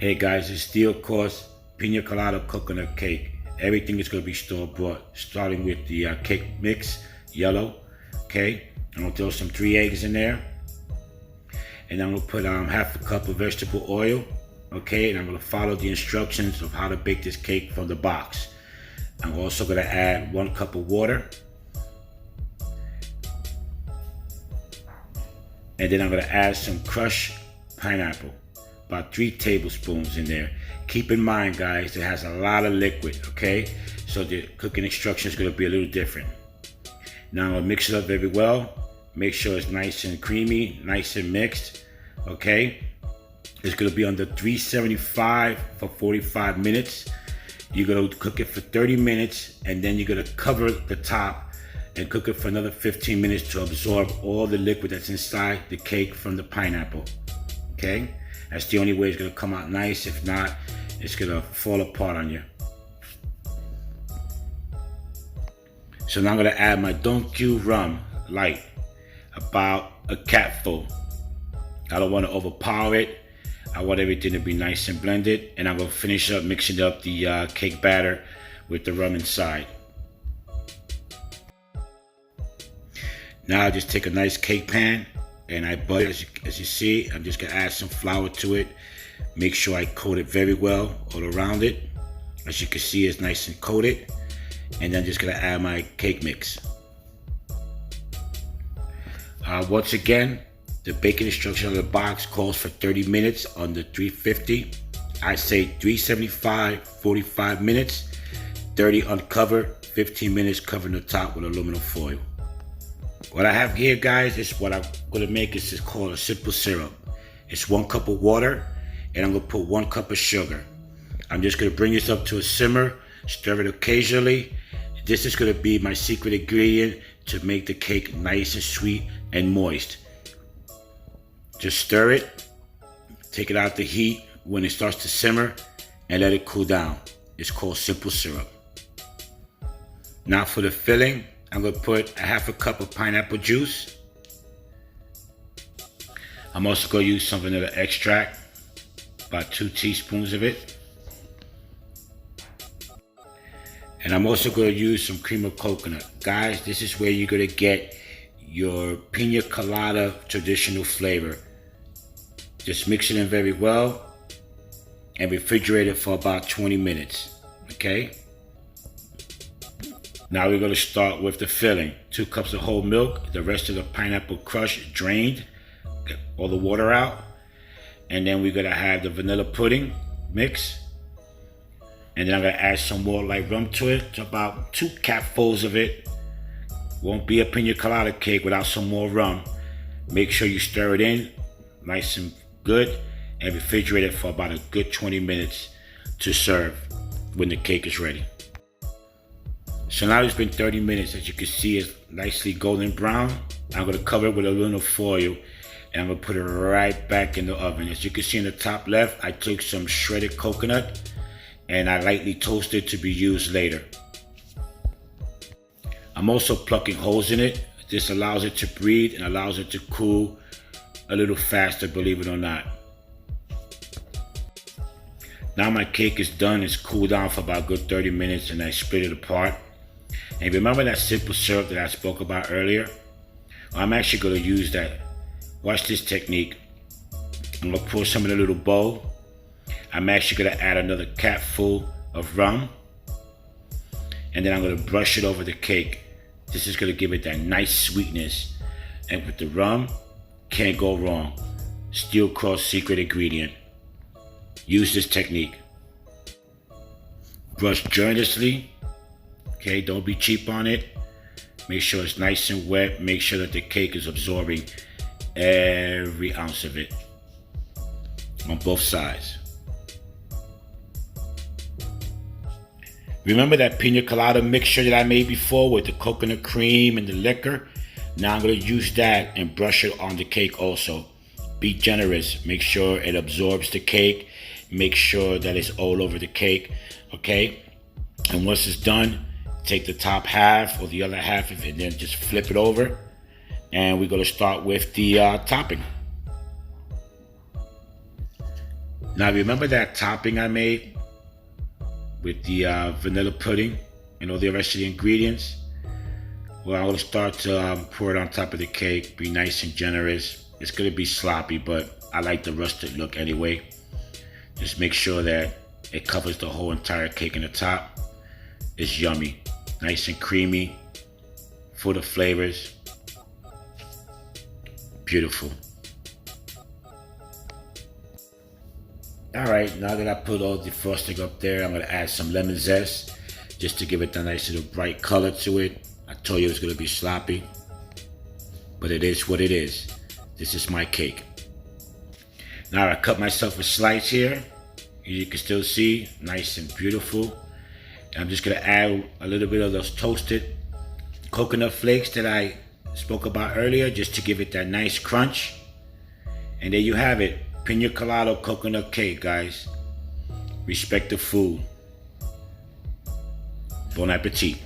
Hey guys, it's still course Pina Colada coconut cake. Everything is going to be store bought, starting with the cake mix, yellow. Okay, I'm going to throw some 3 eggs in there. And I'm going to put half a cup of vegetable oil. Okay, and I'm going to follow the instructions of how to bake this cake from the box. I'm also going to add 1 cup of water. And then I'm going to add some crushed pineapple. About 3 tablespoons in there. Keep in mind, guys, it has a lot of liquid, okay? So the cooking instruction is going to be a little different. Now I'm going to mix it up very well. Make sure it's nice and creamy, nice and mixed, okay? It's going to be under 375 for 45 minutes. You're going to cook it for 30 minutes, and then you're going to cover the top and cook it for another 15 minutes to absorb all the liquid that's inside the cake from the pineapple, okay? That's the only way it's gonna come out nice. If not, it's gonna fall apart on you. So now I'm gonna add my Don't Q rum light, about a capful. I don't wanna overpower it. I want everything to be nice and blended. And I'm gonna finish up mixing up the cake batter with the rum inside. Now I just take a nice cake pan and I butter, as you see. I'm just gonna add some flour to it. Make sure I coat it very well all around it. As you can see, it's nice and coated. And then I'm just gonna add my cake mix. Once again, the baking instruction on the box calls for 30 minutes under 350. I say 375, 45 minutes, 30 uncovered, 15 minutes covering the top with aluminum foil. What I have here, guys, is what I'm gonna make is called a simple syrup. It's 1 cup of water, and I'm gonna put 1 cup of sugar. I'm just gonna bring this up to a simmer, stir it occasionally. This is gonna be my secret ingredient to make the cake nice and sweet and moist. Just stir it, take it out the heat when it starts to simmer, and let it cool down. It's called simple syrup. Now for the filling, I'm gonna put a half a cup of pineapple juice. I'm also gonna use some vanilla extract, about 2 teaspoons of it. And I'm also gonna use some cream of coconut. Guys, this is where you're gonna get your Pina Colada traditional flavor. Just mix it in very well and refrigerate it for about 20 minutes, okay? Now we're going to start with the filling. 2 cups of whole milk, the rest of the pineapple crush drained, get all the water out. And then we're going to have the vanilla pudding mix. And then I'm going to add some more light rum to it, to about 2 capfuls of it. Won't be a pina colada cake without some more rum. Make sure you stir it in nice and good and refrigerate it for about a good 20 minutes to serve when the cake is ready. So now it's been 30 minutes. As you can see, it's nicely golden brown. I'm gonna cover it with aluminum foil and I'm gonna put it right back in the oven. As you can see in the top left, I took some shredded coconut and I lightly toasted to be used later. I'm also plucking holes in it. This allows it to breathe and allows it to cool a little faster, believe it or not. Now my cake is done. It's cooled down for about a good 30 minutes and I split it apart. And remember that simple syrup that I spoke about earlier? I'm actually going to use that. Watch this technique. I'm going to pour some in a little bowl. I'm actually going to add another capful of rum. And then I'm going to brush it over the cake. This is going to give it that nice sweetness. And with the rum, can't go wrong. Steel Cross secret ingredient. Use this technique. Brush joyously. Okay, don't be cheap on it. Make sure it's nice and wet. Make sure that the cake is absorbing every ounce of it on both sides. Remember that pina colada mixture that I made before with the coconut cream and the liquor? Now I'm going to use that and brush it on the cake also. Be generous. Make sure it absorbs the cake. Make sure that it's all over the cake, okay? And once it's done, take the top half or the other half of it and then just flip it over. And we're going to start with the topping. Now remember that topping I made with the vanilla pudding and all the rest of the ingredients? Well, I'm going to start to pour it on top of the cake. Be nice and generous. It's going to be sloppy, but I like the rustic look anyway. Just make sure that it covers the whole entire cake in the top. It's yummy. Nice and creamy. Full of flavors. Beautiful. Alright, now that I put all the frosting up there, I'm going to add some lemon zest just to give it a nice little bright color to it. I told you it was going to be sloppy, but it is what it is. This is my cake. Now I cut myself a slice here. You can still see, nice and beautiful. And I'm just going to add a little bit of those toasted coconut flakes that I spoke about earlier, just to give it that nice crunch. And there you have it. Pina Colada coconut cake, guys. Respect the food. Bon appetit.